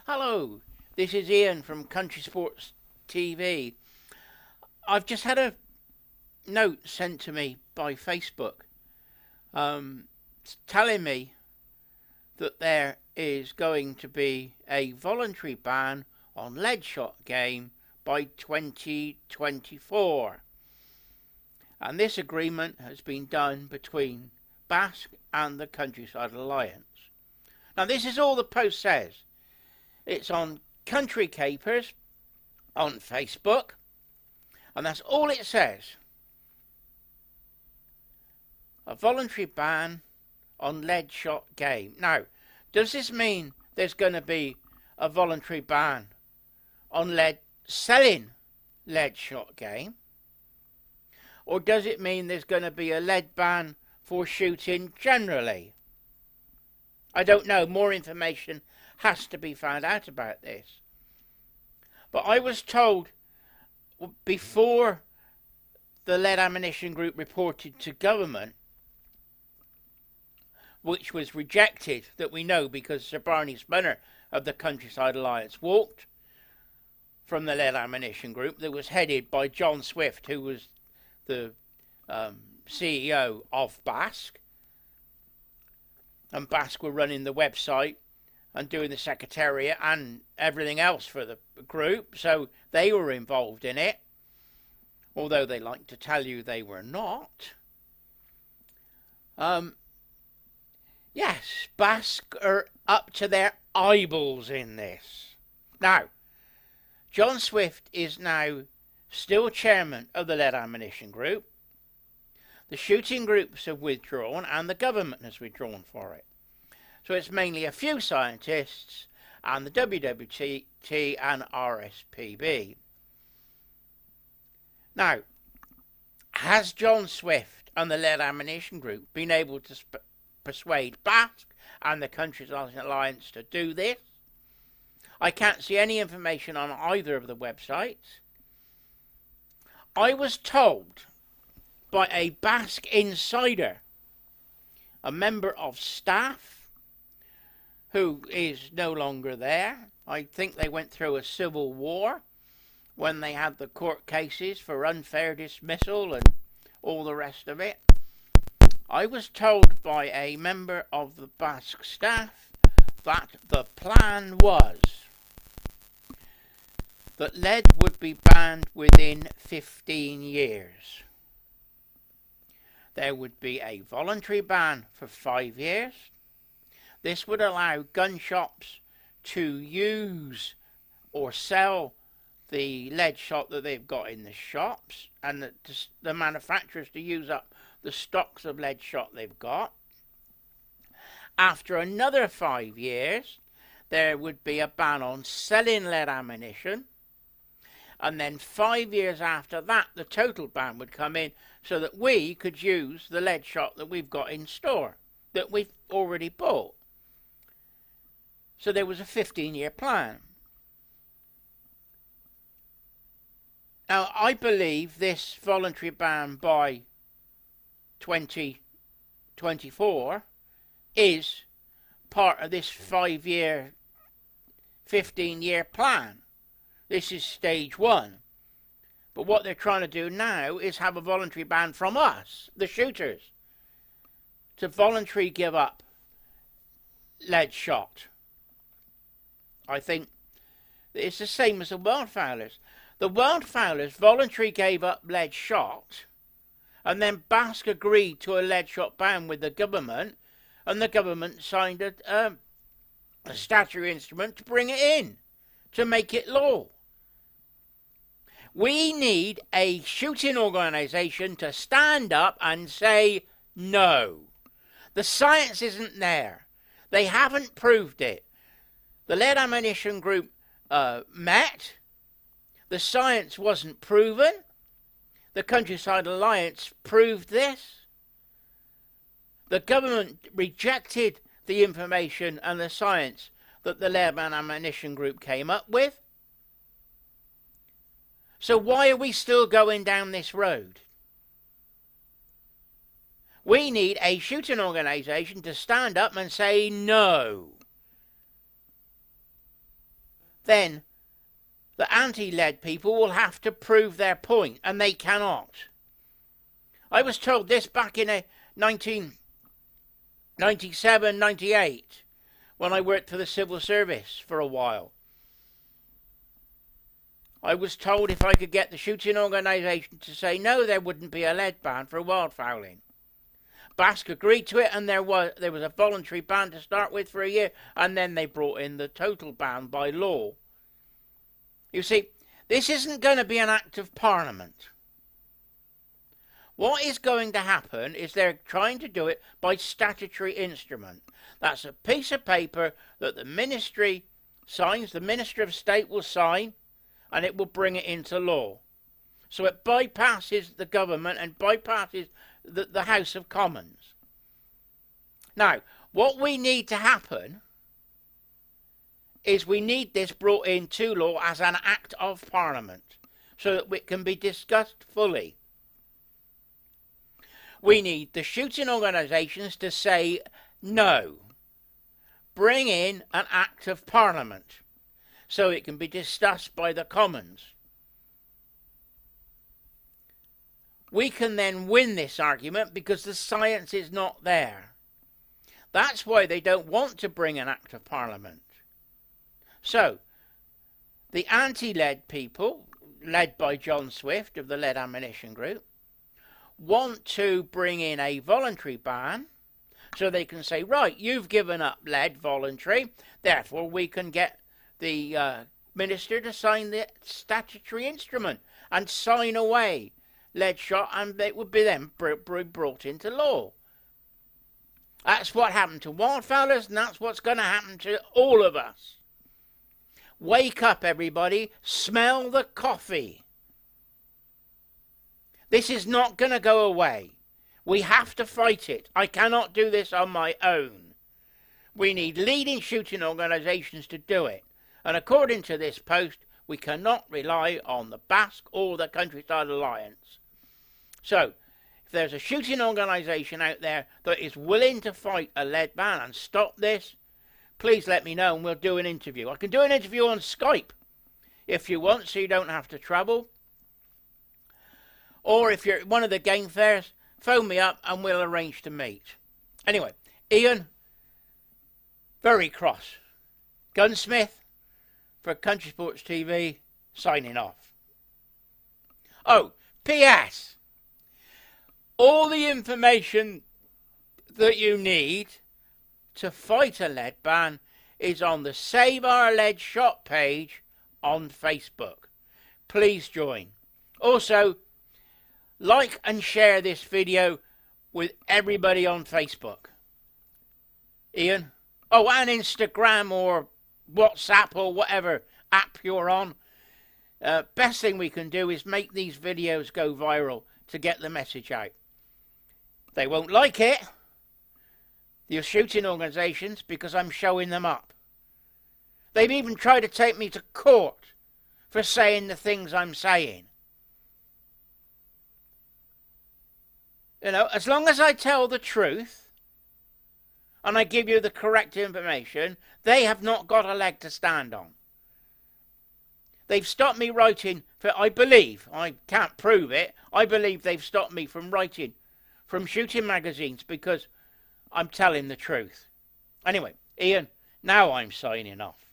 Hello, this is Ian from Country Sports TV. I've just had a note sent to me by Facebook telling me that there is going to be a voluntary ban on lead shot game by 2024. And this agreement has been done between BASC and the Countryside Alliance. Now, this is all the post says. It's on Country Capers on Facebook, and that's all it says. A voluntary ban on lead shot game. Now, does this mean there's going to be a voluntary ban on selling lead shot game? Or does it mean there's going to be a lead ban for shooting generally? I don't know. More information has to be found out about this. But I was told before the Lead Ammunition Group reported to government, which was rejected, that we know because Sir Barney Spinner of the Countryside Alliance walked from the Lead Ammunition Group that was headed by John Swift, who was the CEO of BASC. And BASC were running the website and doing the secretariat and everything else for the group, so they were involved in it, although they like to tell you they were not. Yes, BASC are up to their eyeballs in this. Now, John Swift is now still chairman of the Lead Ammunition Group. The shooting groups have withdrawn and the government has withdrawn for it. So it's mainly a few scientists and the WWT and RSPB. Now, has John Swift and the Lead Ammunition Group been able to persuade BASC and the Countryside Alliance to do this? I can't see any information on either of the websites. I was told by a BASC insider, a member of staff who is no longer there. I think they went through a civil war when they had the court cases for unfair dismissal and all the rest of it. I was told by a member of the BASC staff that the plan was that lead would be banned within 15 years. There would be a voluntary ban for 5 years. This would allow gun shops to use or sell the lead shot that they've got in the shops, and the manufacturers to use up the stocks of lead shot they've got. After another 5 years, there would be a ban on selling lead ammunition. And then 5 years after that, the total ban would come in so that we could use the lead shot that we've got in store, that we've already bought. So there was a 15-year plan. Now, I believe this voluntary ban by 2024 is part of this 5-year, 15-year plan. This is stage one. But what they're trying to do now is have a voluntary ban from us, the shooters, to voluntarily give up lead shot. I think it's the same as the wildfowlers. The wildfowlers voluntarily gave up lead shot, and then BASC agreed to a lead shot ban with the government, and the government signed a statutory instrument to bring it in, to make it law. We need a shooting organisation to stand up and say no. The science isn't there. They haven't proved it. The Lead Ammunition Group met. The science wasn't proven. The Countryside Alliance proved this. The government rejected the information and the science that the Lead Ammunition Group came up with. So why are we still going down this road? We need a shooting organisation to stand up and say no. then the anti-lead people will have to prove their point, and they cannot. I was told this back in 1997, 98, when I worked for the civil service for a while. I was told if I could get the shooting organisation to say no, there wouldn't be a lead ban for wildfowling. BASC agreed to it, and there was a voluntary ban to start with for a year, and then they brought in the total ban by law. You see, this isn't going to be an act of Parliament. What is going to happen is they're trying to do it by statutory instrument. That's a piece of paper that the ministry signs, the Minister of State will sign, and it will bring it into law. So it bypasses the government and bypasses the House of Commons. Now, what we need to happen is we need this brought into law as an act of Parliament so that it can be discussed fully. We need the shooting organisations to say no. Bring in an act of Parliament so it can be discussed by the Commons. We can then win this argument because the science is not there. That's why they don't want to bring an act of Parliament. So, the anti-lead people, led by John Swift of the Lead Ammunition Group, want to bring in a voluntary ban so they can say, right, you've given up lead voluntary, therefore we can get the minister to sign the statutory instrument and sign away lead shot, and it would be then brought into law. That's what happened to wildfowlers, and that's what's going to happen to all of us. Wake up, everybody. Smell the coffee. This is not going to go away. We have to fight it. I cannot do this on my own. We need leading shooting organisations to do it. And according to this post, we cannot rely on the BASC or the Countryside Alliance. So, if there's a shooting organisation out there that is willing to fight a lead ban and stop this, please let me know and we'll do an interview. I can do an interview on Skype if you want, so you don't have to travel. Or if you're at one of the game fairs, phone me up and we'll arrange to meet. Anyway, Ian, very cross. Gunsmith for Country Sports TV, signing off. Oh, P.S. All the information that you need to fight a lead ban is on the Save Our Lead Shot page on Facebook. Please join. Also, like and share this video with everybody on Facebook. Ian? Oh, and Instagram or WhatsApp or whatever app you're on. Best thing we can do is make these videos go viral to get the message out. They won't like it, the shooting organisations, because I'm showing them up. They've even tried to take me to court for saying the things I'm saying. You know, as long as I tell the truth and I give you the correct information, they have not got a leg to stand on. They've stopped me writing for, I believe, I can't prove it, I believe they've stopped me from writing from shooting magazines because I'm telling the truth. Anyway, Ian, now I'm signing off.